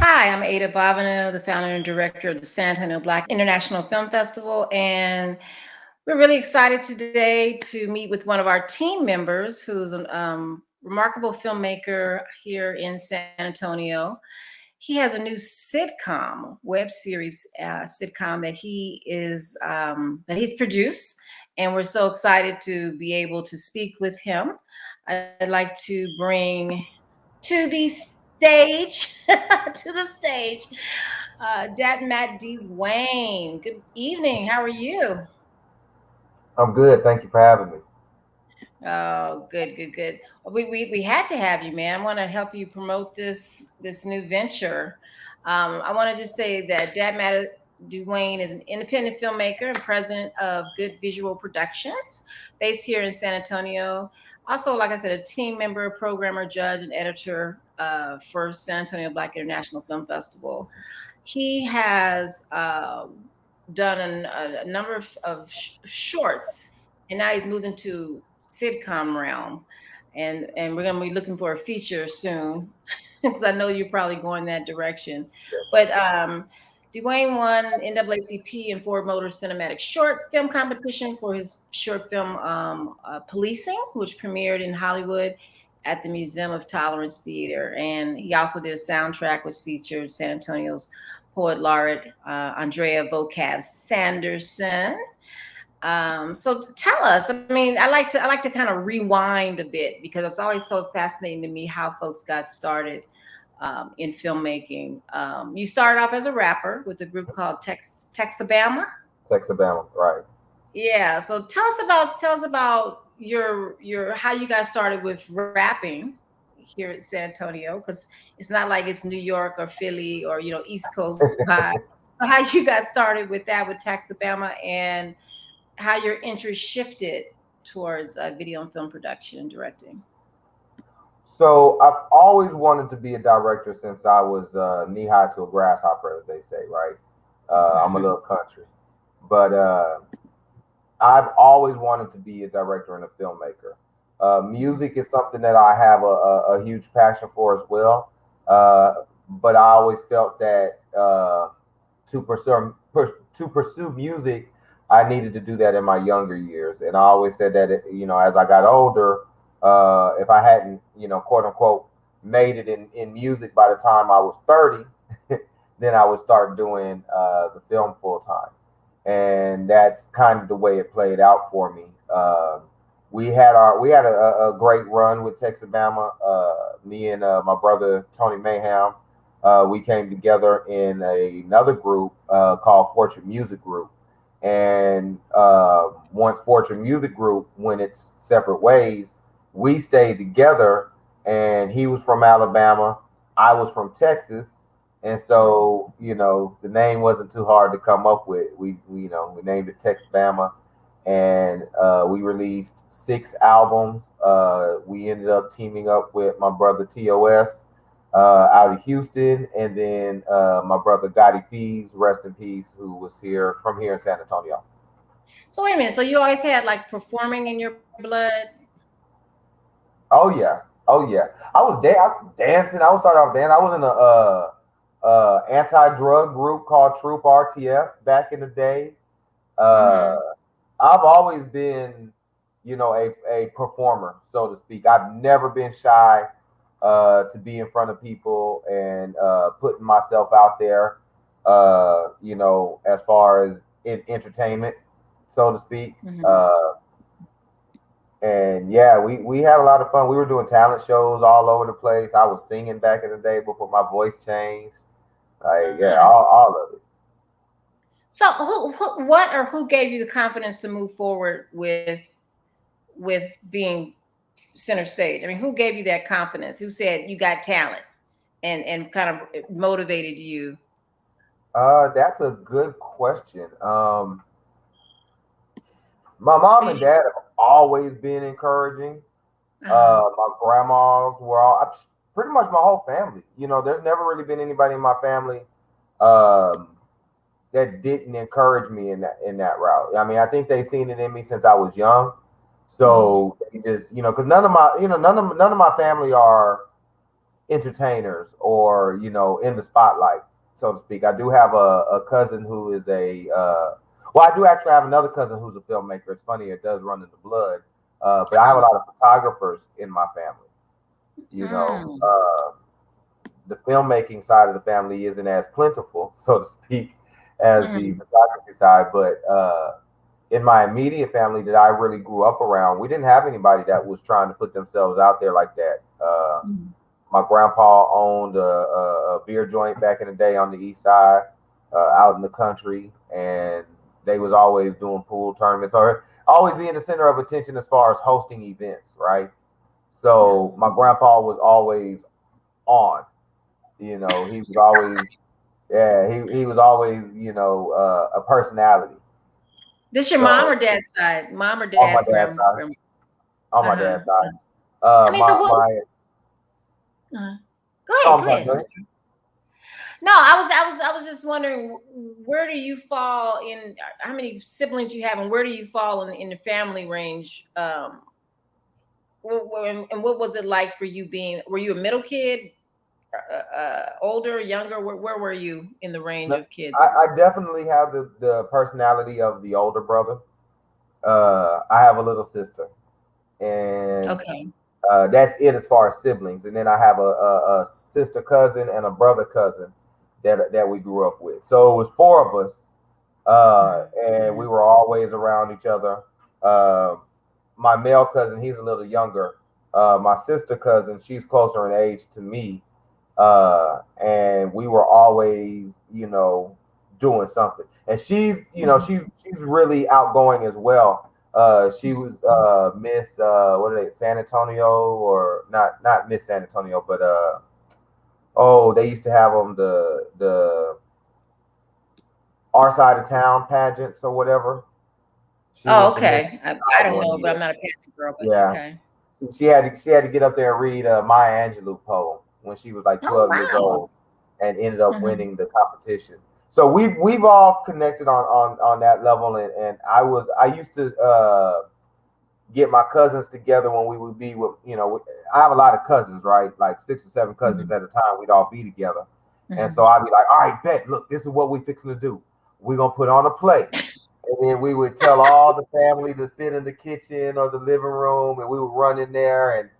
Hi, I'm Ada Bobino, the founder and director of the San Antonio Black International Film Festival, and we're really excited today to meet with one of our team members who's a remarkable filmmaker here in San Antonio. He has a new sitcom, web series sitcom that he's produced, and we're so excited to be able to speak with him. I'd like to bring to the stage, to the stage, Dad Matt D. Wayne. Good evening. How are you? I'm good. Thank you for having me. Oh, good, good, good. We had to have you, man. I want to help you promote this new venture. I want to just say that Dad Matt Duane is an independent filmmaker and president of Good Visual Productions, based here in San Antonio. Also, like I said, a team member, programmer, judge, and editor for San Antonio Black International Film Festival. He has done a number of shorts, and now he's moved into sitcom realm, and we're going to be looking for a feature soon because I know you're probably going that direction. Yes. But Dwayne won NAACP and Ford Motor Cinematic Short Film Competition for his short film Policing, which premiered in Hollywood at the Museum of Tolerance Theater. And he also did a soundtrack which featured San Antonio's poet laureate Andrea Vocab Sanderson. So tell us. I mean, I like to kind of rewind a bit because it's always so fascinating to me how folks got started in filmmaking. You started off as a rapper with a group called Texabama. Texabama, right. Yeah. So tell us about your how you guys started with rapping here at San Antonio, because it's not like it's New York or Philly or East Coast vibe. So how you guys started with that with Texabama, and how your interest shifted towards video and film production and directing. So I've always wanted to be a director since I was knee high to a grasshopper, as they say, right? I'm a little country, but I've always wanted to be a director and a filmmaker. Music is something that I have a huge passion for as well. Uh, but I always felt that to pursue music, I needed to do that in my younger years, and I always said that as I got older, if I hadn't quote unquote made it in music by the time I was 30, then I would start doing the film full time, and that's kind of the way it played out for me. We had a great run with Texabama. Me and my brother Tony Mayhem, we came together in another group called Fortune Music Group. And once Fortune Music Group went its separate ways, we stayed together. And he was from Alabama, I was from Texas, and so the name wasn't too hard to come up with. We named it Tex Bama, and we released 6 albums. We ended up teaming up with my brother TOS out of Houston, and then my brother Gotti Fees, rest in peace, who was here from here in San Antonio. So wait a minute. So you always had like performing in your blood? Oh yeah, oh yeah. I was dancing. I was starting off dancing. I was in a anti-drug group called Troop RTF back in the day. Uh, Mm-hmm. I've always been, a performer, so to speak. I've never been shy to be in front of people and putting myself out there. As far as in entertainment, so to speak. Mm-hmm. And yeah, we had a lot of fun. We were doing talent shows all over the place. I was singing back in the day before my voice changed. Like, yeah, Mm. all of it. So what or who gave you the confidence to move forward with being center stage? I mean, who gave you that confidence? Who said you got talent and kind of motivated you? That's a good question. My I mom mean, and dad have always been encouraging. uh-huh. My grandmas were pretty much my whole family. There's never really been anybody in my family um, that didn't encourage me in that route. I mean, I think they seen it in me since I was young. Mm-hmm. So they just, because none of my family are. entertainers or in the spotlight, so to speak. I do have a cousin who is well, I do actually have another cousin who's a filmmaker. It's funny, it does run in the blood. But I have a lot of photographers in my family. You know, Mm, the filmmaking side of the family isn't as plentiful, so to speak, as the mm, photography side. But in my immediate family that I really grew up around, we didn't have anybody that was trying to put themselves out there like that. mm. My grandpa owned a beer joint back in the day on the east side, out in the country, and they was always doing pool tournaments or always being the center of attention as far as hosting events, right? So my grandpa was always on. He was always, yeah, he was always, a personality. This your mom or So dad's side? Mom or on my dad's dad's side, on my uh-huh. dad's side, I mean, so my what? my, Uh, oh, I'm go sorry, ahead. go I'm ahead. sorry. No, I was just wondering where do you fall in? How many siblings you have, and where do you fall in the family range? And what was it like for you being? Were you a middle kid, older, younger? Where were you in the range No, of kids? I definitely have the personality of the older brother. I have a little sister, and Okay. that's it as far as siblings. And then I have a sister cousin and a brother cousin that we grew up with. So it was four of us, and we were always around each other. Uh, my male cousin, he's a little younger. My sister cousin, she's closer in age to me, and we were always, doing something. And she's, she's really outgoing as well. She was Miss what are they, San Antonio, or not Miss San Antonio, but oh, they used to have them the our side of town pageants or whatever. She Oh, was the Miss okay. I Town don't one know, but year. I'm not a pageant girl. But Yeah, okay. she had to get up there and read Maya Angelou poem when she was like Oh 12 years wow. old, and ended up Mhm. winning the competition. So we've all connected on that level, and I used to get my cousins together when we would be with, I have a lot of cousins, right? Like 6 or 7 cousins Mhm. at a time. We'd all be together. And so Mhm. I'd be like, all right, bet, look, this is what we fixing to do. We're gonna put on a play. And then we would tell all the family to sit in the kitchen or the living room, and we would run in there, and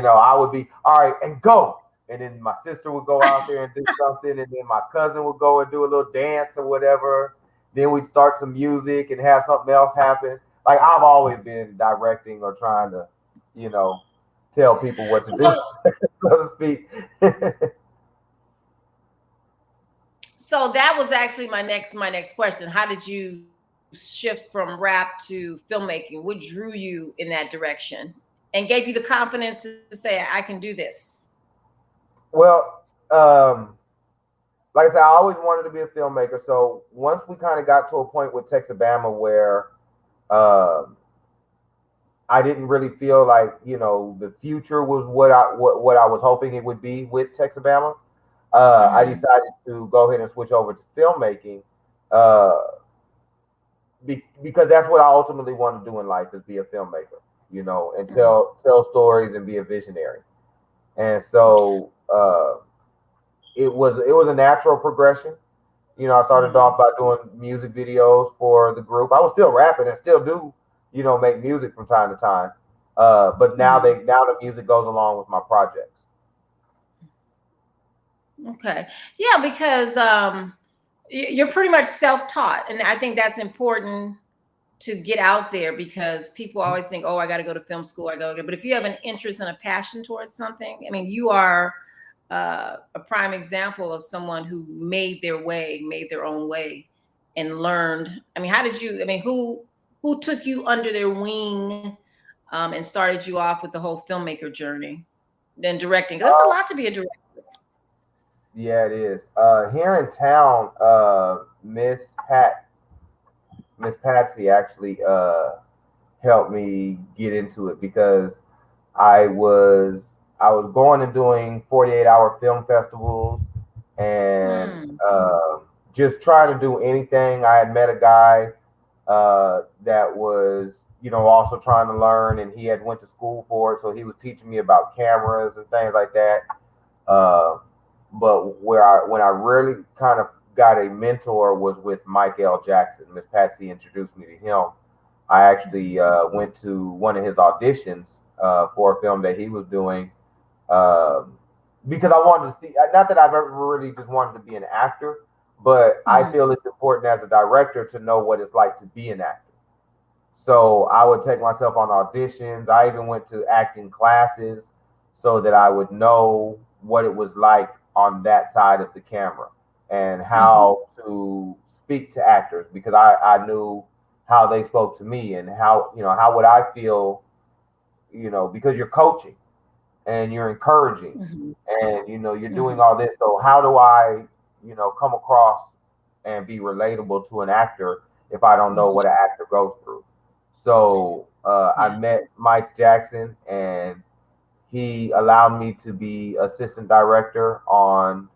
I would be, all right, and go. And then my sister would go out there and do something, and then my cousin would go and do a little dance or whatever. Then we'd start some music and have something else happen. Like I've always been directing or trying to, you know, tell people what to do, Well, so to speak. so that was actually my next question. How did you shift from rap to filmmaking? What drew you in that direction and gave you the confidence to say I can do this? Well, like I said, I always wanted to be a filmmaker. So once we kind of got to a point with Texabama where um, I didn't really feel like the future was what I was hoping it would be with Texabama, I Hmm. decided to go ahead and switch over to filmmaking. Uh, because that's what I ultimately want to do in life, is be a filmmaker, and tell stories and be a visionary. And so it was a natural progression. I started Hmm. off by doing music videos for the group. I was still rapping and still do, make music from time to time. But Hmm. now the music goes along with my projects. Okay. Yeah, because you're pretty much self-taught, and I think that's important to get out there because people always think, "Oh, I got to go to film school." I go to, but if you have an interest and a passion towards something, I mean, you are a prime example of someone who made their way, made their own way, and learned. I mean, how did you? I mean, who took you under their wing and started you off with the whole filmmaker journey, then directing? 'Cause that's a Uh, lot to be a director. yeah, it is. Here in town, Miss Patsy actually helped me get into it because I was going and doing 48-hour film festivals, and Hmm. just trying to do anything. I had met a guy that was also trying to learn, and he had went to school for it, so he was teaching me about cameras and things like that. Uh, but when I really kind of got a mentor was with Mike L. Jackson. Miss Patsy introduced me to him. I actually went to one of his auditions for a film that he was doing, um, because I wanted to see. Not that I've ever really just wanted to be an actor, but I Mhm. feel it's important as a director to know what it's like to be an actor. So I would take myself on auditions. I even went to acting classes so that I would know what it was like on that side of the camera and Mhm. how to speak to actors, because I knew how they spoke to me and how, how would I feel, because you're coaching and you're encouraging Mhm. and, you're doing Mhm. all this. So how do I, come across and be relatable to an actor if I don't know Mhm. what an actor goes through? So I Yeah. met Mike Jackson, and he allowed me to be assistant director on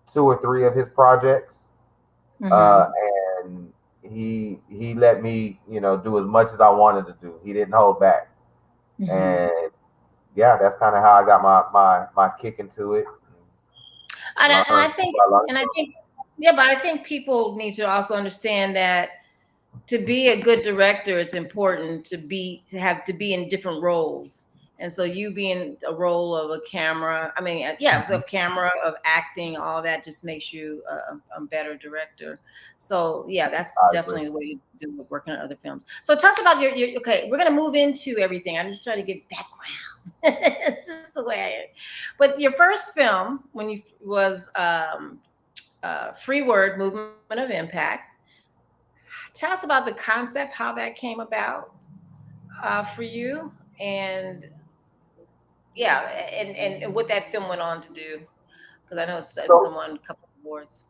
two or three of his projects. Uh, Mhm. and he let me, do as much as I wanted to do. He didn't hold back. Mhm. And yeah, that's kind of how I got my kick into it. And I Learn think, who I learned and I from. think, yeah, but I think people need to also understand that to be a good director, it's important to be in different roles. And so you being a role of a camera, I mean, yeah, Mhm. of camera, of acting, all that just makes you a better director. So yeah, that's I agree. definitely the way you do it, working on other films. So tell us about your okay. We're gonna move into everything. I'm just trying to get background. It's just the way I am. But your first film when you was Free Word Movement of Impact. Tell us about the concept, how that came about for you, and yeah, and what that film went on to do. Because I know it's So, won a couple of awards.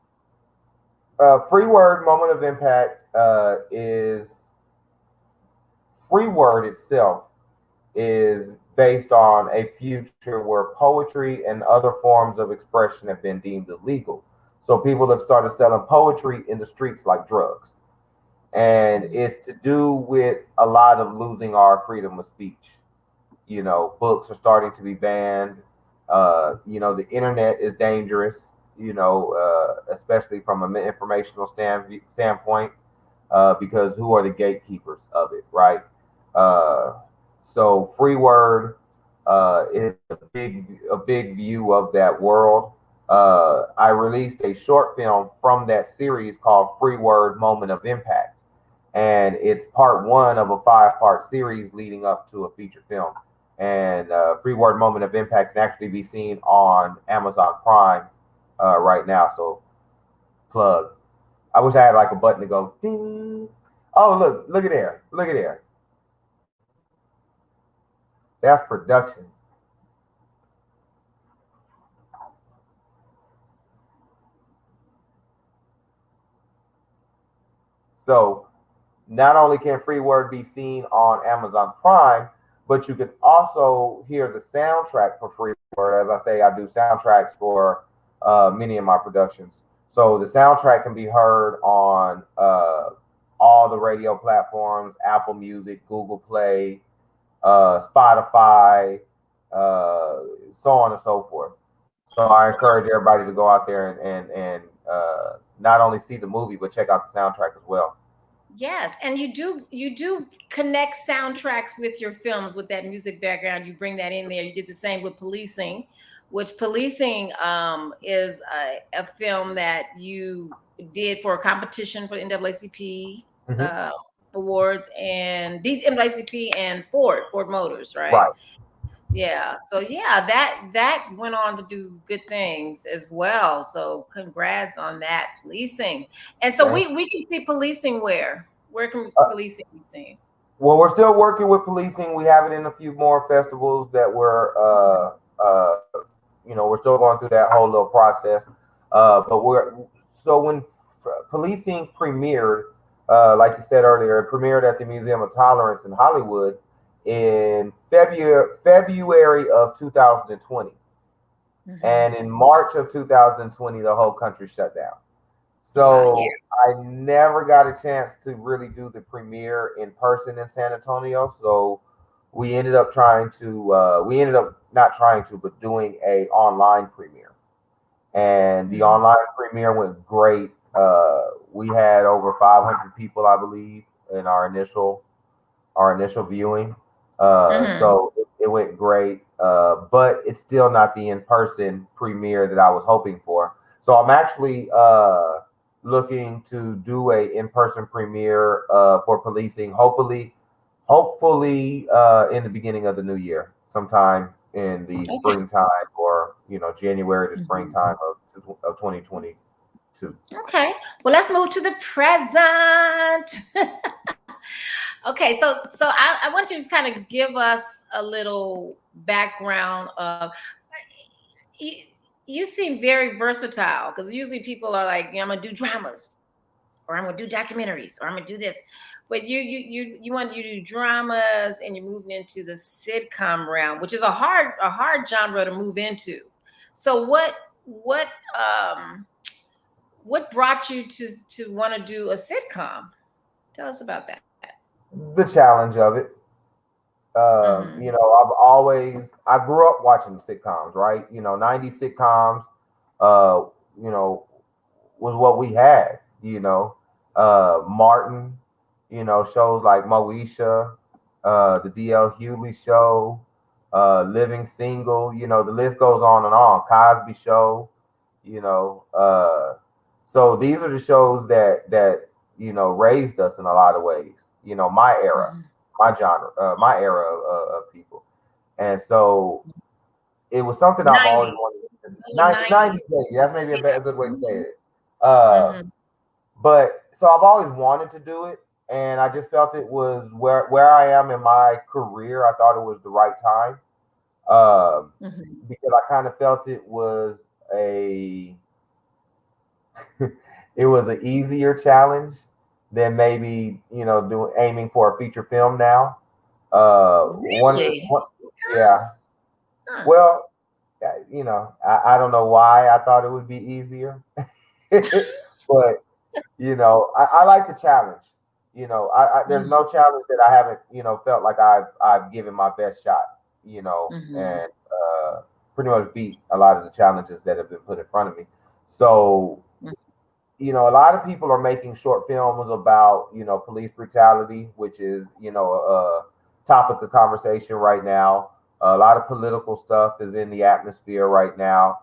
free word moment of impact is free word itself is based on a future where poetry and other forms of expression have been deemed illegal. So people have started selling poetry in the streets like drugs. And it's to do with a lot of losing our freedom of speech. Books are starting to be banned. The internet is dangerous, especially from an informational standpoint, because who are the gatekeepers of it, right? Uh, so free word is a big view of that world. I released a short film from that series called Free Word Moment of Impact, and it's part one of a five-part series leading up to a feature film. And Free Word Moment of Impact can actually be seen on Amazon Prime right now. So plug. I wish I had like a button to go ding. Oh, look at there, look at there. That's production. So not only can Free Word be seen on Amazon Prime, but you can also hear the soundtrack for Free Word. As I say, I do soundtracks for many of my productions. So the soundtrack can be heard on all the radio platforms: Apple Music, Google Play, Spotify, uh, so on and so forth. So I encourage everybody to go out there and not only see the movie but check out the soundtrack as well. Yes, and you do connect soundtracks with your films with that music background. You bring that in there. You did the same with Policing, which Policing is a film that you did for a competition for the NAACP Hmm. uh, awards and these NAACP and Ford Motors, right? Right. Yeah. So yeah, that went on to do good things as well. So congrats on that, Policing. And so Thank we can see Policing where? Where can you. Policing be seen? Well, we're still working with policing. We have it in a few more festivals that we're still going through that whole little process. But we're so when policing premiered, like you said earlier, it premiered at the Museum of Tolerance in Hollywood in February of 2020, Hmm. and in March of 2020, the whole country shut down. About a year. So I never got a chance to really do the premiere in person in San Antonio. So we ended up we ended up not trying to, but doing a online premiere, and the Mm-hmm. online premiere went great. We had over 500 people, I believe, in our initial viewing. Mm-hmm. So it went great, but it's still not the in-person premiere that I was hoping for. So I'm actually looking to do a in-person premiere for policing. Hopefully, in the beginning of the new year, sometime in the Okay. springtime, or January to Mhm. springtime of 2022. Okay. Well, let's move to the present. Okay, so I want you to just kind of give us a little background of you, you seem very versatile because usually people are like, I'm gonna do dramas or I'm gonna do documentaries or I'm gonna do this. But you want you to do dramas and you're moving into the sitcom realm, which is a hard genre to move into. So what brought you to want to do a sitcom? Tell us about that. The challenge of it. Mm-hmm. I grew up watching sitcoms, right? 90s sitcoms, uh, you know, was what we had, Martin, shows like Moesha, the DL Hughley show, Living Single, the list goes on and on. Cosby Show, you know. So these are the shows that raised us in a lot of ways. My era, Mm-hmm. my genre, my era of people, and so it was something I've always 90s. wanted. Those are 90s 90s. maybe. That's maybe Yeah. a good way to say Mm-hmm. it. Uh, Mm-hmm. but so I've always wanted to do it, and I just felt it was where I am in my career. I thought it was the right time, um, Mm-hmm. because I kind of felt it was a it was an easier challenge than maybe doing aiming for a feature film now. Really? Yeah. Huh. Well, I don't know why I thought it would be easier, but I like the challenge. There's Mm-hmm. no challenge that I haven't felt like I've given my best shot. Mm-hmm. And pretty much beat a lot of the challenges that have been put in front of me. So a lot of people are making short films about police brutality, which is a topic of conversation right now. A lot of political stuff is in the atmosphere right now.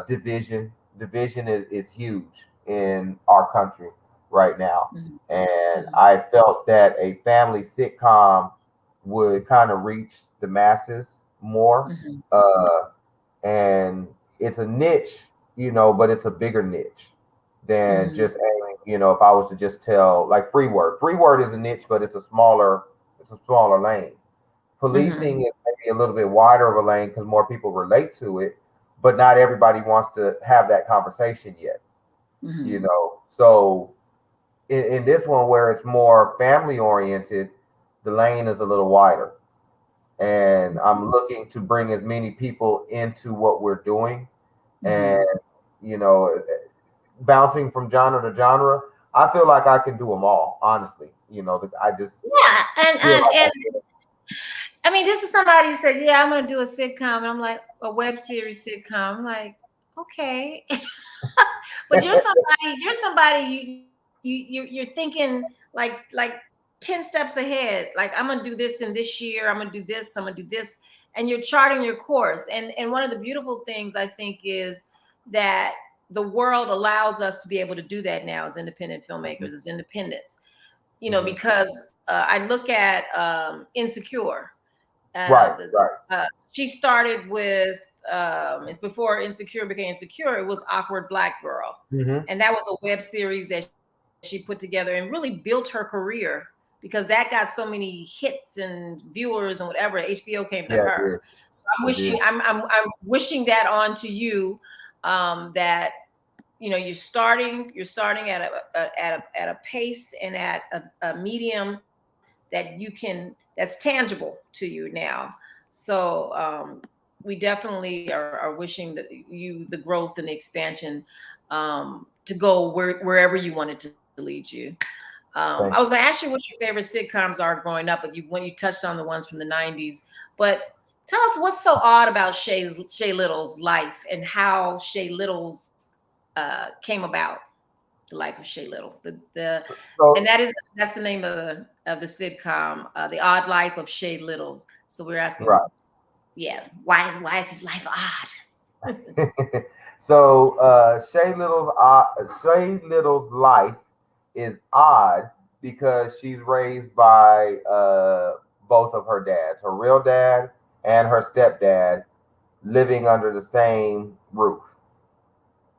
Division is huge in our country right now, Mm-hmm. and Mm-hmm. I felt that a family sitcom would kind of reach the masses more. Mm-hmm. uh, and it's a niche, but it's a bigger niche than Mm-hmm. just aiming. If I was to just tell, like, free word is a niche, but it's a smaller lane. Policing Mm-hmm. is maybe a little bit wider of a lane because more people relate to it, but not everybody wants to have that conversation yet. Mm-hmm. So in this one where it's more family oriented, the lane is a little wider, and I'm looking to bring as many people into what we're doing, and Mm-hmm. you know, bouncing from genre to genre. I feel like I can do them all. Honestly, I just Yeah, and, feel and like and I can. I mean, this is somebody who said, "Yeah, I'm going to do a sitcom," and I'm like, a web series sitcom. I'm like, okay, but you're somebody you're thinking like 10 steps ahead. Like, I'm gonna do this in this year. I'm gonna do this. I'm gonna do this, and you're charting your course. And one of the beautiful things I think is that the world allows us to be able to do that now as independent filmmakers, as independents. Mhm. Because I look at Insecure. Right, right. She started with it's before Insecure became Insecure. It was Awkward Black Girl, Hmm. and that was a web series that she put together and really built her career because that got so many hits and viewers and whatever. HBO came to her. Yeah, it So did. I'm It wishing did. I'm wishing that on to you, that you're starting at a pace and at a medium that's tangible to you now. So we definitely are wishing that you the growth and the expansion, to go wherever you want it to lead you. Thank I was going to ask you what your favorite sitcoms are growing up, but when you touched on the ones from the '90s. But tell us what's so odd about Shay Little's life and how Shay Littles came about. The life of Shay Little. And so that's the name of the sitcom, The Odd Life of Shay Little. So we're asking, right. yeah, why is his life odd? So Shay Little's life is odd because she's raised by both of her dads, her real dad and her stepdad, living under the same roof.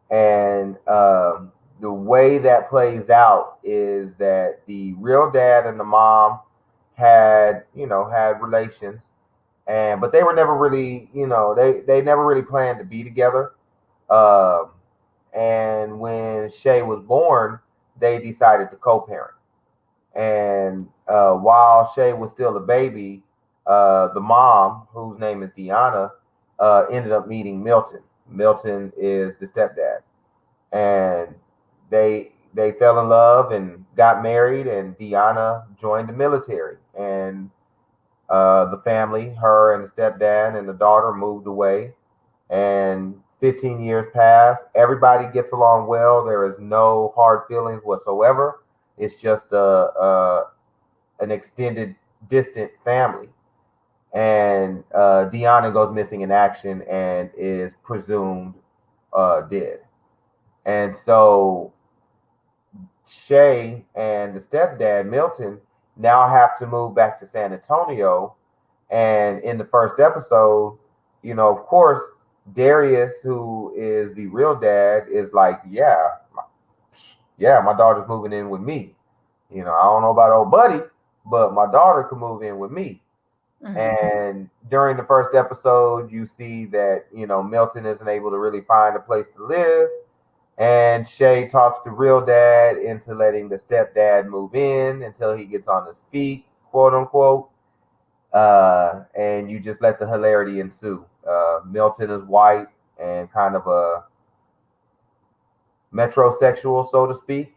And the way that plays out is that the real dad and the mom had relations, and but they were never really, they never really planned to be together. um, and when Shay was born, they decided to co-parent. And while Shay was still a baby, the mom, whose name is Deanna, ended up meeting Milton. Milton is the stepdad, and they fell in love and got married. And Deanna joined the military, and the family, her and the stepdad and the daughter, moved away. And 15 years pass. Everybody gets along well. There is no hard feelings whatsoever. It's just an extended, distant family. And Deanna goes missing in action and is presumed dead. And so Shay and the stepdad, Milton, now have to move back to San Antonio. And in the first episode, of course, Darius, who is the real dad, is like, yeah, my daughter's moving in with me. I don't know about old buddy, but my daughter could move in with me. Mm-hmm. And during the first episode, you see that, Milton isn't able to really find a place to live. And Shay talks the real dad into letting the stepdad move in until he gets on his feet, quote unquote. And you just let the hilarity ensue. Milton is white and kind of a metrosexual, so to speak.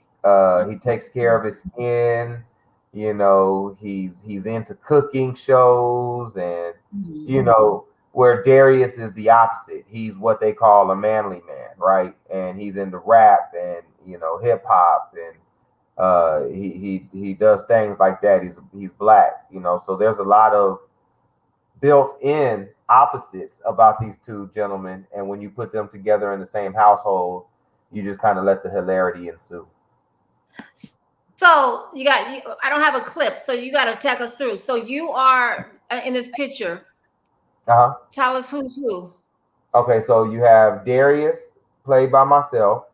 He takes care of his skin. He's into cooking shows, and Mm-hmm. you know, where Darius is the opposite. He's what they call a manly man, right? And he's into rap and hip hop, and he does things like that. He's black, so there's a lot of built-in opposites about these two gentlemen, and when you put them together in the same household, you just kind of let the hilarity ensue. So I don't have a clip, so you got to take us through. So you are in this picture. Uh-huh. Tell us who's who. Okay, so you have Darius, played by myself.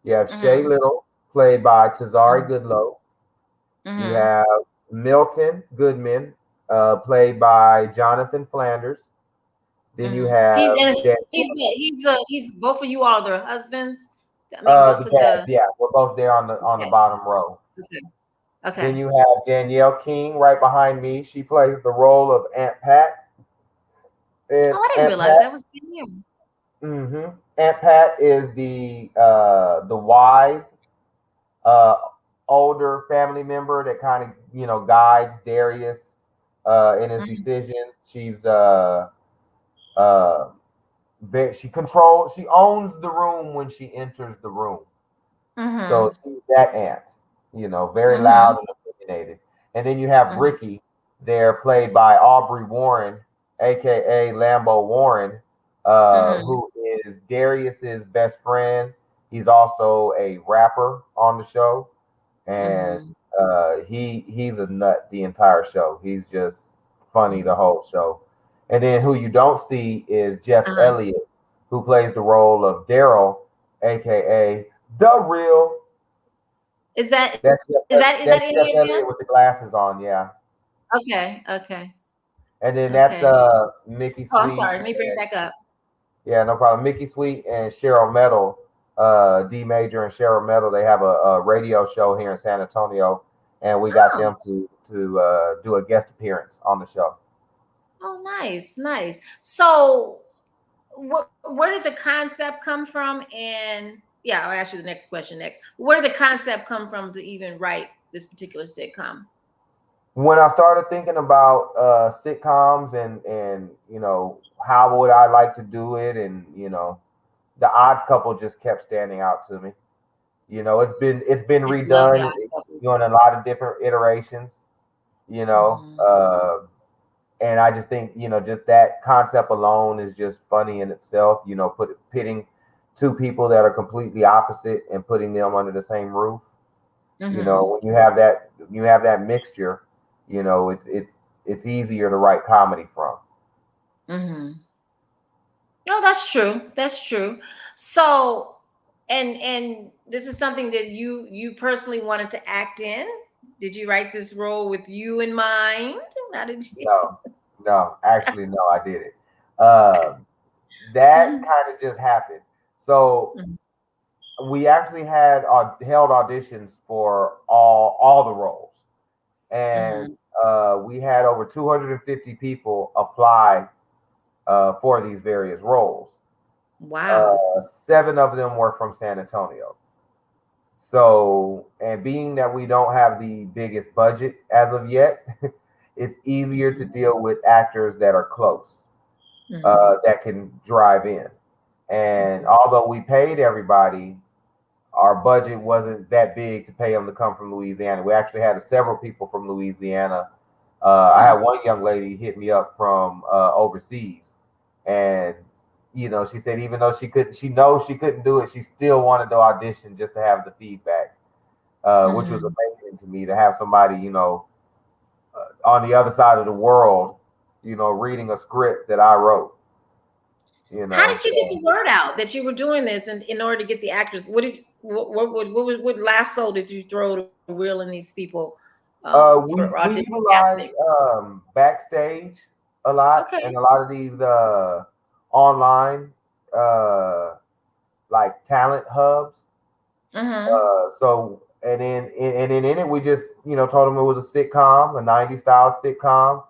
You have Shay Mm-hmm. Little, played by Tazari Goodlow. You Mm-hmm. have Milton Goodman, played by Jonathan Flanders. Then you Mm-hmm. have He's both of you all their husbands. I mean, both the of cast. the. Yeah, we're both there on the Okay. bottom row. Okay. Then Okay. you have Danielle King right behind me. She plays the role of Aunt Pat. And Oh, I didn't Aunt realize Pat, that was him. Aunt Pat is the wise uh, older family member that kind of guides Darius in his Mm-hmm. decisions. Uh, she owns the room when she enters the room. So Mm-hmm. she's that aunt, very Mm-hmm. loud and opinionated. And then you have Mm-hmm. Ricky there, played by Aubrey Warren, aka Lambo Warren, Mm-hmm. who is Darius's best friend. He's also a rapper on the show, and Mm-hmm. he's a nut the entire show. He's just funny Mm-hmm. the whole show. And then who you don't see is Jeff Uh-huh. Elliott, who plays the role of Daryl, aka the real. Is that is That's that Jeff, is that any that's of Jeff them? Elliott with the glasses on, yeah. Okay. Okay. And then that's Okay. Mickey Oh, I'm Sweet sorry. Let me bring it and back up. yeah, no problem. Mickey Sweet and Cheryl Metal, D Major and Cheryl Metal. They have a radio show here in San Antonio, and we got Oh. them to do a guest appearance on the show. Oh, nice, nice. So, where did the concept come from? And yeah, I'll ask you the next question next. Where did the concept come from to even write? this particular sitcom? When I started thinking about sitcoms and how would I like to do it, and the Odd Couple just kept standing out to me. It's been It's love the redone, Odd Couple. in a lot of different iterations. You know, Hmm. uh, and I just think just that concept alone is just funny in itself. Pitting two people that are completely opposite and putting them under the same roof. Hmm. When you have that mixture, it's easier to write comedy from. Hmm. No, that's true. That's true. So, and this is something that you personally wanted to act in. Did you write this role with you in mind? How did you? No, no, actually, no, I did it. Uh, that Mhm. kind of just happened. So Mhm. we actually had held auditions for all the roles, and Mhm. we had over 250 people apply for these various roles. Wow. Seven of them were from San Antonio. So, and being that we don't have the biggest budget as of yet, it's easier to Mhm. deal with actors that are close, Mhm. that can drive in. And Mhm. although we paid everybody, our budget wasn't that big to pay them to come from Louisiana. We actually had several people from Louisiana. I Hmm. had one young lady hit me up from overseas, and she said even though she knows she couldn't do it, she still wanted to audition just to have the feedback, which was Hmm. amazing to me to have somebody on the other side of the world, reading a script that I wrote. How did you get So the word out that you were doing this, and in order to get the actors? What lasso did you throw to reel in these people for we audition utilize casting? backstage a lot, Okay. and a lot of these online uh, like talent hubs. Mm-hmm. So and then in it we just told them it was a sitcom, a '90s style sitcom,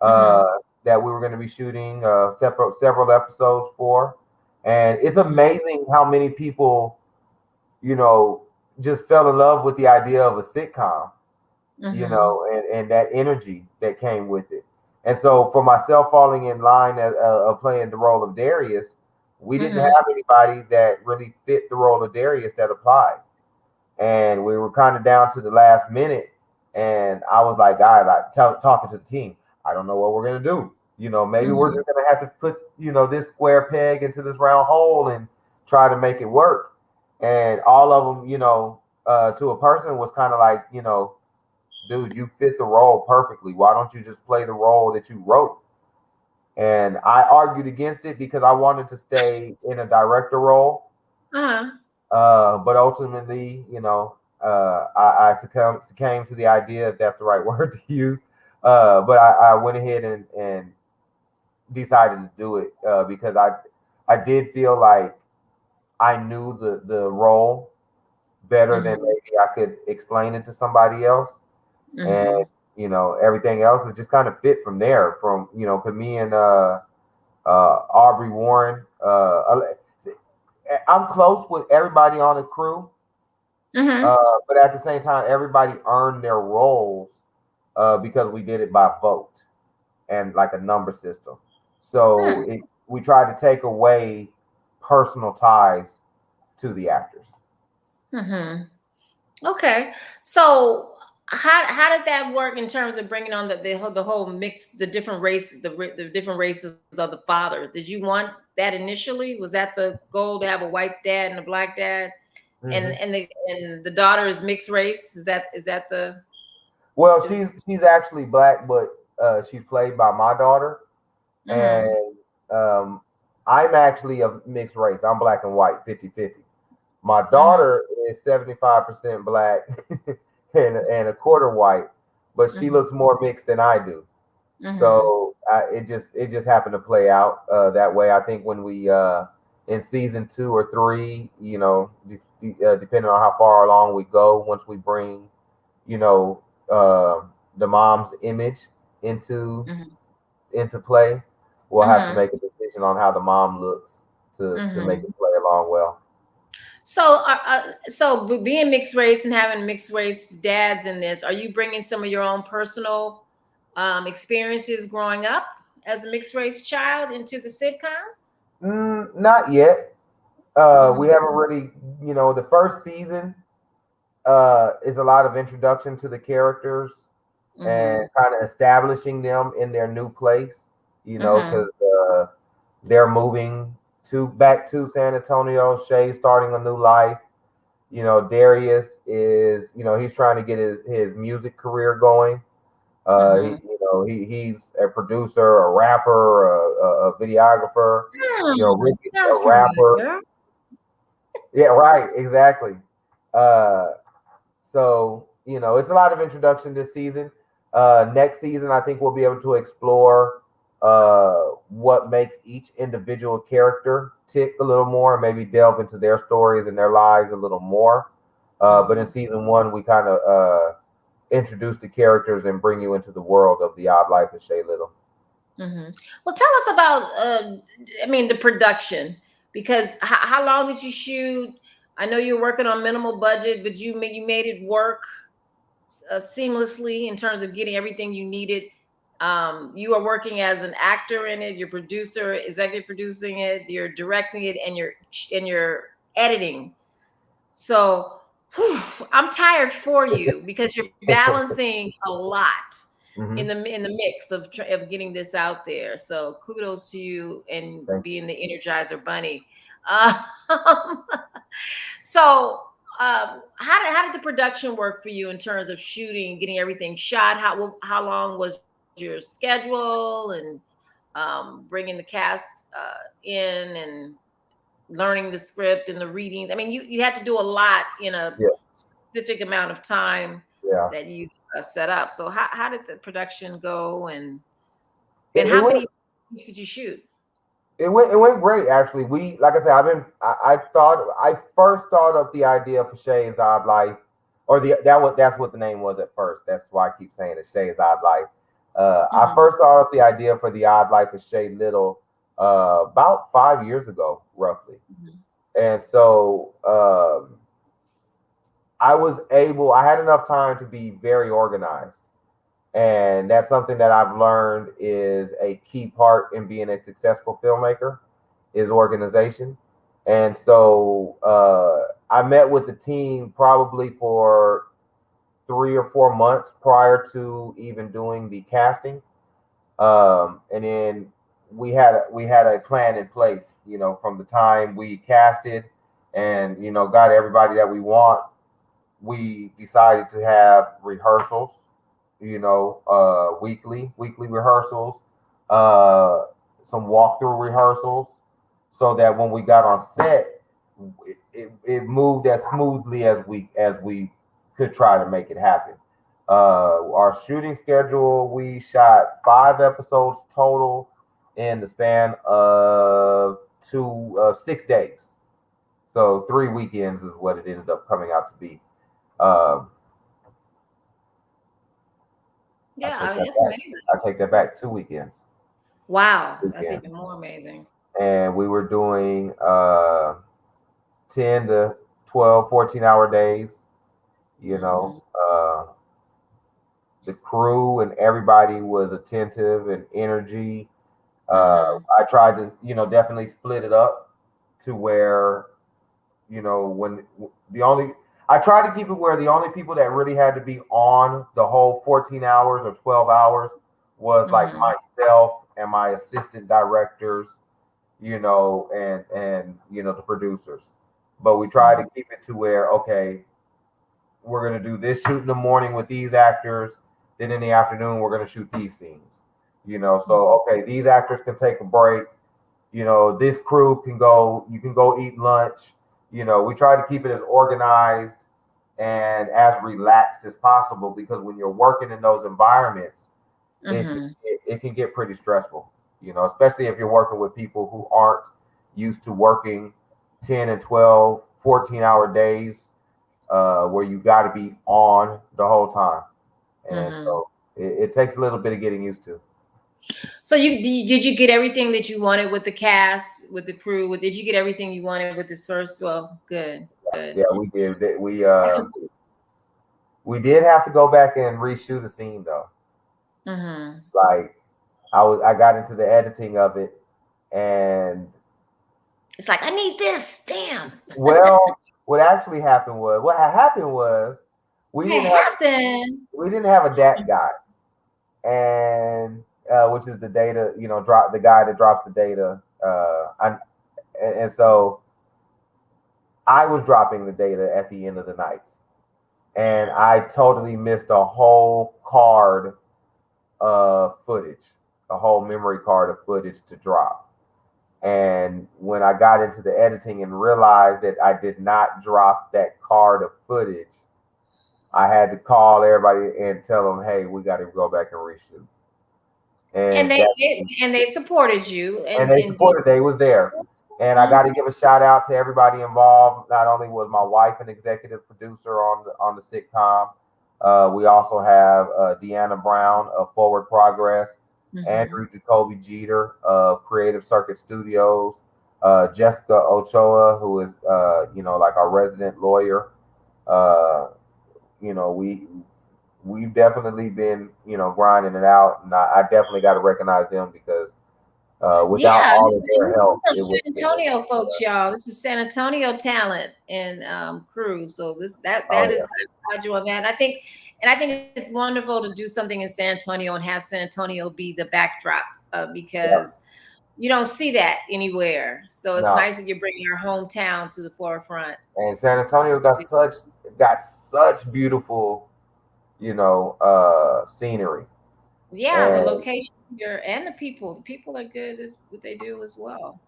uh, Mm-hmm. that we were going to be shooting several episodes for, and it's Mm-hmm. amazing how many people you know just fell in love with the idea of a sitcom, Mm-hmm. and that energy that came with it. And so for myself falling in line as playing the role of Darius, we didn't Mm-hmm. have anybody that really fit the role of Darius that applied. And we were kind of down to the last minute. And I was like, guys, talking to the team, I don't know what we're going to do. Maybe we're Mm-hmm. just going to have to put, this square peg into this round hole and try to make it work. And all of them, to a person was kind of like, dude, you fit the role perfectly. Why don't you just play the role that you wrote? And I argued against it because I wanted to stay in a director role. Uh-huh. But ultimately, I succumbed to the idea, if that's the right word to use. But I went ahead and decided to do it because I did feel like I knew the role better than Mm-hmm. maybe I could explain it to somebody else. And Mm-hmm. everything else is just kind of fit from there. From cause me and Aubrey Warren, I'm close with everybody on the crew, Mm-hmm. but at the same time, everybody earned their roles because we did it by vote and like a number system. So we tried to take away personal ties to the actors. Mm-hmm. Okay. So how did that work in terms of bringing on the whole mix, the different races, the different races of the fathers? Did you want that initially? Was that the goal to have a white dad and a black dad, and Hmm. the daughter is mixed race? Is that the Well, is? she's actually black, but she's played by my daughter, Mm-hmm. and um, I'm actually a mixed race. I'm black and white, 50-50. My Mm-hmm. daughter is 75% black and a quarter white, but she Mm-hmm. looks more mixed than I do. Mm-hmm. So it just happened to play out that way. I think when we in season 2 or 3, depending on how far along we go, once we bring you know uh, the mom's image into Mm-hmm. into play, we'll have to Mm-hmm. make a decision on how the mom looks to make Mm-hmm. it play along well. So being mixed race and having mixed race dads in this, are you bringing some of your own personal experiences growing up as a mixed race child into the sitcom? Not yet. We Mm-hmm. haven't really, the first season is a lot of introduction to the characters and Mm-hmm. kind of establishing them in their new place, Mm-hmm. because they're moving to back to San Antonio. Shay's starting a new life. Darius is, he's trying to get his music career going. Mm-hmm. He's a producer, a rapper, a videographer. Ricky, Sounds a rapper. familiar. Yeah, right, exactly. Uh, so it's a lot of introduction this season. Next season, I think we'll be able to explore what makes each individual character tick a little more, and maybe delve into their stories and their lives a little more. But in Mm-hmm. season one, we kind of introduce the characters and bring you into the world of the odd life of Shay Little. Mm-hmm. Well, tell us about, the production, because how long did you shoot? I know you're working on minimal budget, but you made it work seamlessly in terms of getting everything you needed. You are working as an actor in it. Your producer, executive producing it. You're directing it, and you're editing. So whew, I'm tired for you because you're balancing a lot Hmm. in the mix of getting this out there. So kudos to you and Thank you. being the Energizer Bunny. Um, so how did the production work for you in terms of shooting, getting everything shot? How long was your schedule, and bringing the cast in and learning the script and the reading? I mean, you had to do a lot in a Yes. specific amount of time Yeah. that you set up. So how did the production go, and It how went many weeks did you shoot? it went great actually. We like I said, I first thought of the idea for Shay's Odd Life, or that's what the name was at first. That's why I keep saying it, Shay's Odd Life. I Hmm. first thought of the idea for the Odd Life of Shay Little about 5 years ago, roughly. Hmm. And so I had enough time to be very organized. And that's something that I've learned is a key part in being a successful filmmaker is organization. And so I met with the team probably for 3 or 4 months prior to even doing the casting. And then we had a plan in place, from the time we casted and got everybody that we want. We decided to have rehearsals, weekly rehearsals, uh, some walkthrough rehearsals, so that when we got on set, it moved as smoothly as we could try to make it happen. Our shooting schedule, we shot 5 episodes total in the span of 6 days. So 3 weekends is what it ended up coming out to be. Um, I Yeah, take I mean, that that's back. amazing. I take that back. 2 weekends. Wow, that's even Weekends. more amazing. And we were doing 10 to 12, 14-hour days. You Hmm. know, the crew and everybody was attentive and energy. Hmm. I tried to, definitely split it up to where, when the only, I tried to keep it where the only people that really had to be on the whole 14 hours or 12 hours was like Hmm. myself and my assistant directors, and the producers. But we tried Hmm. to keep it to where, okay, we're going to do this shoot in the morning with these actors, then in the afternoon we're going to shoot these scenes. So okay, these actors can take a break. This crew can go. You can go eat lunch. We try to keep it as organized and as relaxed as possible, because when you're working in those environments, Hmm. it can get pretty stressful. Especially if you're working with people who aren't used to working 10 and 12, 14-hour days, where you got to be on the whole time. And Hmm. so it takes a little bit of getting used to. So did you get everything that you wanted with the cast, with the crew? Did you get everything you wanted with this first? Well, good. Yeah, we did. That's We did have to go back and reshoot a scene though. mm-hmm. Like I got into the editing of it, and It's like I need this. Damn. well, what had happened was we What didn't have happened? we didn't have a DAT guy, and which is the data, drop the guy that drops the data. And so I was dropping the data at the end of the nights, and I totally missed a whole card of footage, a whole memory card of footage to drop. And when I got into the editing and realized that I did not drop that card of footage, I had to call everybody and tell them, "Hey, we got to go back and reshoot." And And they that, and they supported you and and they and did. supported. They was there, and I Mhm. got to give a shout out to everybody involved. Not only was my wife an executive producer on the sitcom, we also have Deanna Brown of Forward Progress, Mhm. Andrew Jacoby Jeter of Creative Circuit Studios, Jessica Ochoa, who is like our resident lawyer. Uh, we've definitely been grinding it out, and I definitely got to recognize them because without Yeah, all this of their is help, from it would San have been. Antonio folks, y'all. This is San Antonio talent and crew. So Oh that yeah, is I applaud you on that. I think it's wonderful to do something in San Antonio and have San Antonio be the backdrop yeah, because you don't see that anywhere. So it's no. nice that you're bringing our hometown to the forefront. And San Antonio got such beautiful, scenery, Yeah, the and location here and the people. The people are good as what they do as well.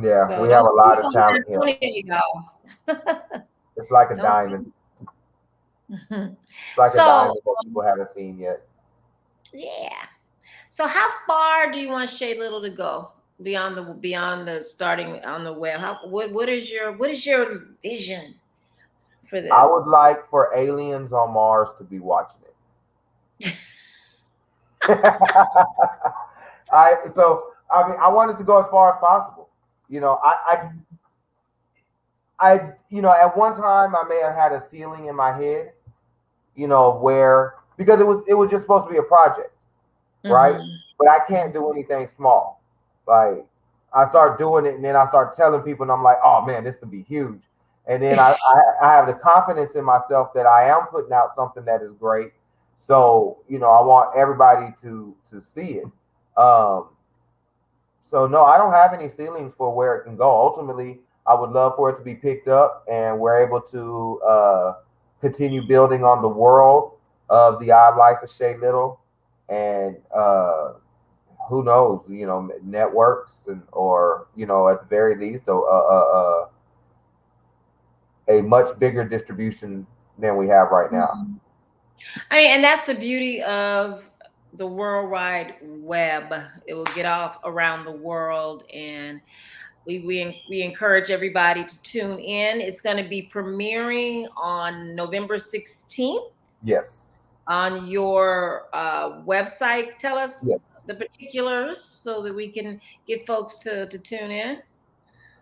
yeah, So we don't have a sleep lot of on San talent here. Antonio, y'all. It's like a Don't sleep. diamond. Mhm. It's like a So, diamond that people haven't seen yet. yeah. So how far do you want Shay Little to go beyond the starting on the web? What is your vision for I this? would like for aliens on Mars to be watching it. I wanted to go as far as possible. You know, at one time I may have had a ceiling in my head, where because it was just supposed to be a project, right? Hmm. But I can't do anything small. Like I start doing it, and then I start telling people, and I'm like, oh man, this could be huge. And then I have the confidence in myself that I am putting out something that is great. So I want everybody to see it. Um, so no, I don't have any ceilings for where it can go. Ultimately, I would love for it to be picked up, and we're able to continue building on the world of the odd life of Shay Little, and who knows, networks or at the very least a much bigger distribution than we have right now. I mean, and that's the beauty of the World Wide Web. It will get off around the world, and we encourage everybody to tune in. It's going to be premiering on November 16th Yes. on your website. Tell us Yes. the particulars so that we can get folks to tune in.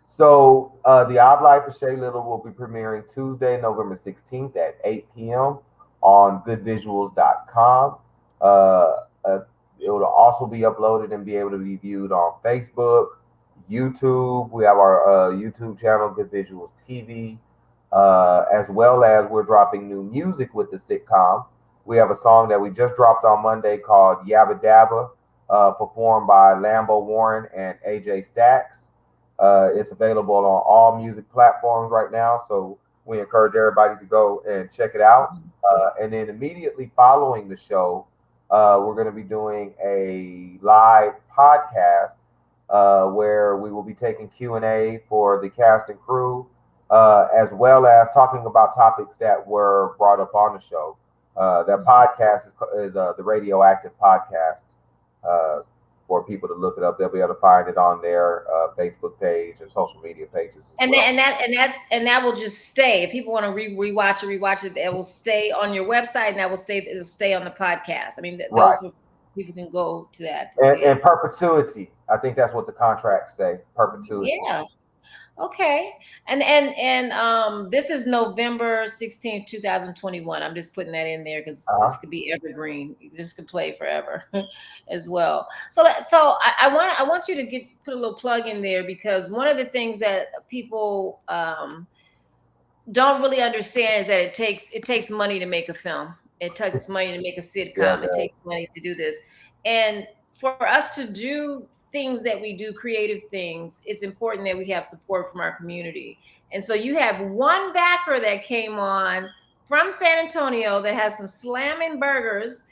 So the Odd Life of Shay Little will be premiering Tuesday, November 16th at 8 p.m. on goodvisuals.com. It will also be uploaded and be able to be viewed on Facebook, YouTube. We have our YouTube channel, Good Visuals TV, as well as we're dropping new music with the sitcom. We have a song that we just dropped on Monday called Yabba Dabba, performed by Lambo Warren and AJ Stacks. It's available on all music platforms right now, so we encourage everybody to go and check it out. And then immediately following the show, we're going to be doing a live podcast where we will be taking Q&A for the cast and crew, as well as talking about topics that were brought up on the show. That podcast is the Radioactive Podcast. Uh, for people to look it up, they'll be able to find it on their Facebook page and social media pages as And well. that will just stay. If people want to rewatch it, it will stay on your website, and it'll stay on the podcast. I mean, Right. people can go to that to And, see and it. perpetuity. I think that's what the contracts say. Perpetuity. Yeah. Okay. And this is November 16th, 2021. I'm just putting that in there because this Uh-huh. could be evergreen. This could play forever as well. So I want you to put a little plug in there, because one of the things that people don't really understand is that it takes money to make a film. It takes money to make a Yeah, sitcom. it It takes does. money to do this. And for us to do things that we do, creative things, it's important that we have support from our community. And so you have one backer that came on from San Antonio that has some slamming burgers.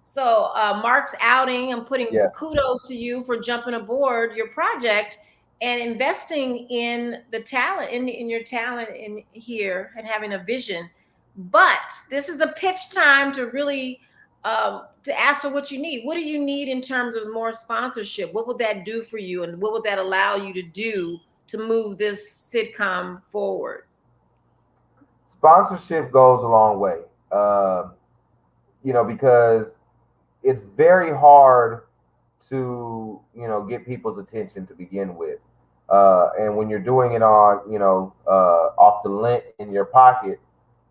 So Mark's outing, I'm putting Yes. kudos to you for jumping aboard your project and investing in the talent, in your talent in here, and having a vision. But this is a pitch time to really to ask for what you need. What do you need in terms of more sponsorship? What would that do for you, and what would that allow you to do to move this sitcom forward? Sponsorship goes a long way. Because it's very hard to get people's attention to begin with, and when you're doing it on off the lint in your pocket,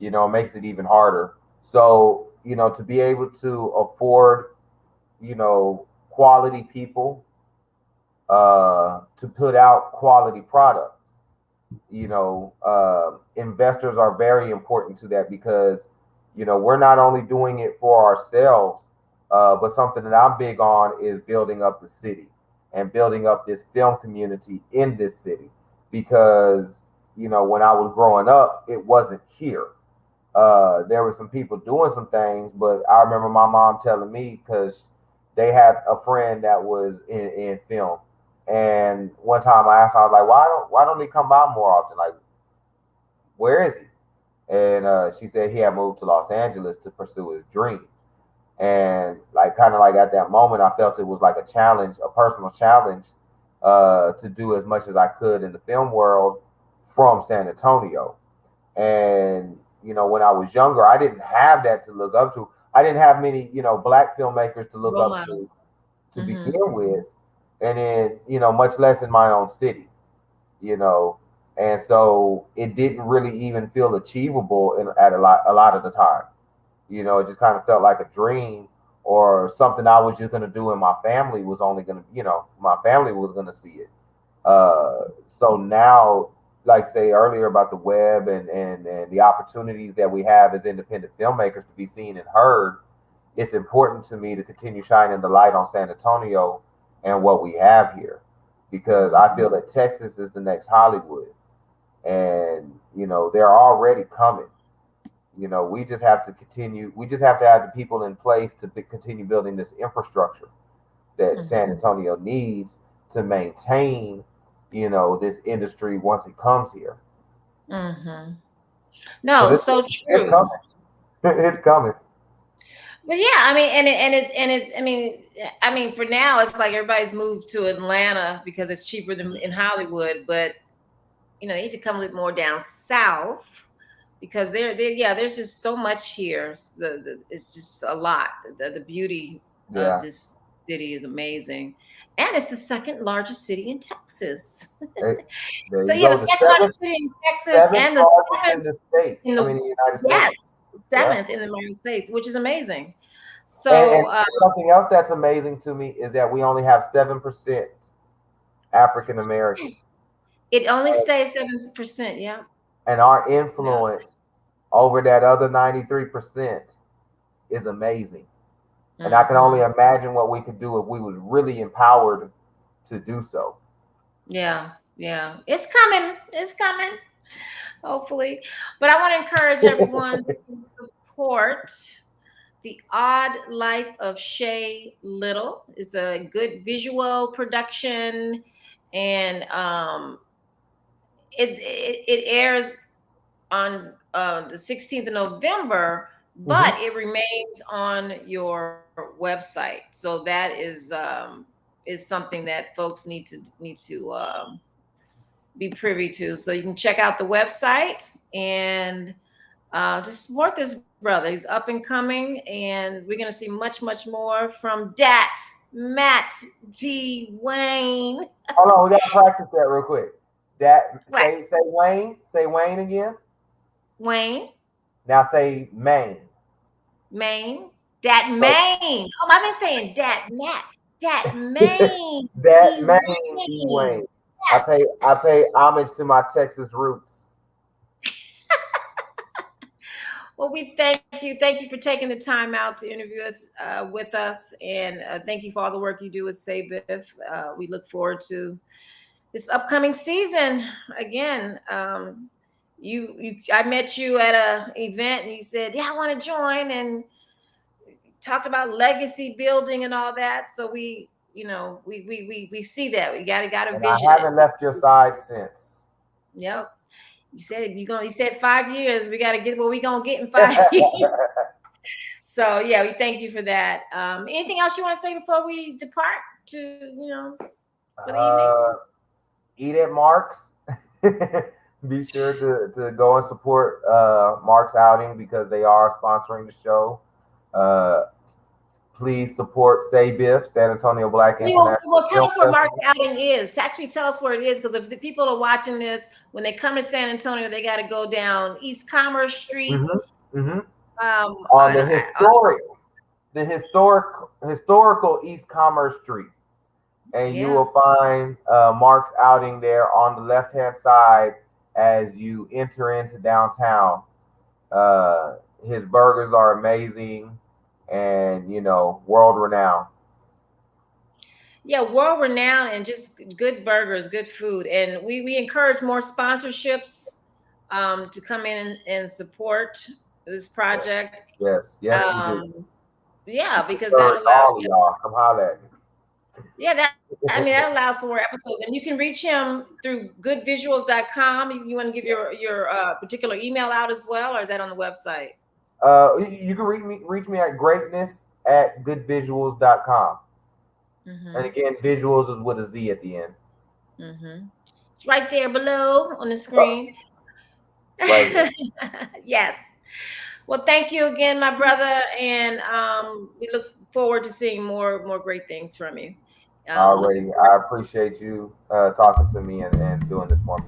it makes it even harder. So to be able to afford quality people, to put out quality product, investors are very important to that, because we're not only doing it for ourselves, but something that I'm big on is building up the city and building up this film community in this city, because when I was growing up, it wasn't here. There were some people doing some things, but I remember my mom telling me, because they had a friend that was in film, and one time I asked her, I was like, why don't he come by more often? Like, where is he? And she said he had moved to Los Angeles to pursue his dream. And like, kind of like at that moment, I felt it was like a challenge, a personal challenge, to do as much as I could in the film world from San Antonio. And when I was younger, I didn't have that to look up to. I didn't have many black filmmakers to look Role up models. to begin Mm-hmm. with, and then much less in my own city. you know, and so it didn't really even feel achievable at a lot of the time. It just kind of felt like a dream, or something I was just gonna do, and my family was only gonna, my family was gonna see it. So now, like say earlier about the web, and the opportunities that we have as independent filmmakers to be seen and heard, it's important to me to continue shining the light on San Antonio and what we have here, because I feel that Texas is the next Hollywood, and they're already coming. We just have to continue. We just have to have the people in place to continue building this infrastructure that Mm-hmm. San Antonio needs to maintain, this industry once it comes here, Mm-hmm. No, because so it's true. coming. It's coming. But yeah, I mean, and it's I mean, for now it's like everybody's moved to Atlanta because it's cheaper than in Hollywood, but they need to come a little more down south, because yeah, there's just so much here. It's just a lot. The beauty of Yeah. this city is amazing. And it's the second largest city in Texas. Hey, there So you yeah, the go. The second seventh largest city in Texas seventh and the largest in seventh the state. in I the mean, in the United yes, States. Yeah. seventh in the United States, which is amazing. And So something else that's amazing to me is that we only have 7% African Americans, yes, it only stays 7%. Yeah. and our Yeah. influence over that other 93% is amazing. And I can only Hmm. imagine what we could do if we was really empowered to do so. Yeah. Yeah. It's coming. It's coming. Hopefully. But I want to encourage everyone to support The Odd Life of Shay Little. It's a good visual production, and it airs on the 16th of November, but Hmm. it remains on your website. So that is something that folks need to be privy to. So you can check out the website and just support this brother. He's up and coming, and we're gonna see much more from Dat Matt D Wayne. Hold on, we gotta practice that real quick. That Right. say Wayne. Say Wayne again. Wayne, Now say Maine. Maine, Dat So Maine. Oh, I've been saying Dat Matt, Dat Maine, that D Maine E Wayne. Wayne. I pay Yes. homage to my Texas roots. Well, we thank you. Thank you for taking the time out to interview us with us, and thank you for all the work you do with Say Biff. We look forward to this upcoming season. Again, I met you at a event, and you said, "Yeah, I want to join," and talked about legacy building and all that. So we see that we got to And I vision it. haven't left your side since. Yep. You said 5 years. We got to get what we gonna get in 5 years. So yeah, we thank you for that. Anything else you want to say before we depart to for the evening? Eat at Mark's. Be sure to go and support Mark's outing because they are sponsoring the show. Uh, please support Say Biff, San Antonio Black International Tell Film us where Mark's Festival. outing is. Actually, tell us where it is because if the people are watching this, when they come to San Antonio, they got to go down East Commerce Street. Mm-hmm, mm-hmm. Um, On on, historical East Commerce Street, and you yeah, will find Mark's outing there on the left hand side as you enter into downtown. His burgers are amazing, and world renowned. yeah, world renowned and just good burgers, good food, and we encourage more sponsorships to come in and support this project. Yes, we do. Yeah, We because that encourage allows. all of y'all. Come holler at me. Yeah, that allows for more episodes, and you can reach him through goodvisuals.com. You want to give your particular email out as well, or is that on the website? You can reach me at greatness at goodvisuals.com. And Mm-hmm. again, visuals is with a Z at the end. Mm-hmm. It's right there below on the Oh, screen. right here. Yes. Well, thank you again, my brother, and we look forward to seeing more great things from you. Looking Already. forward. I appreciate you talking to me and doing this for me.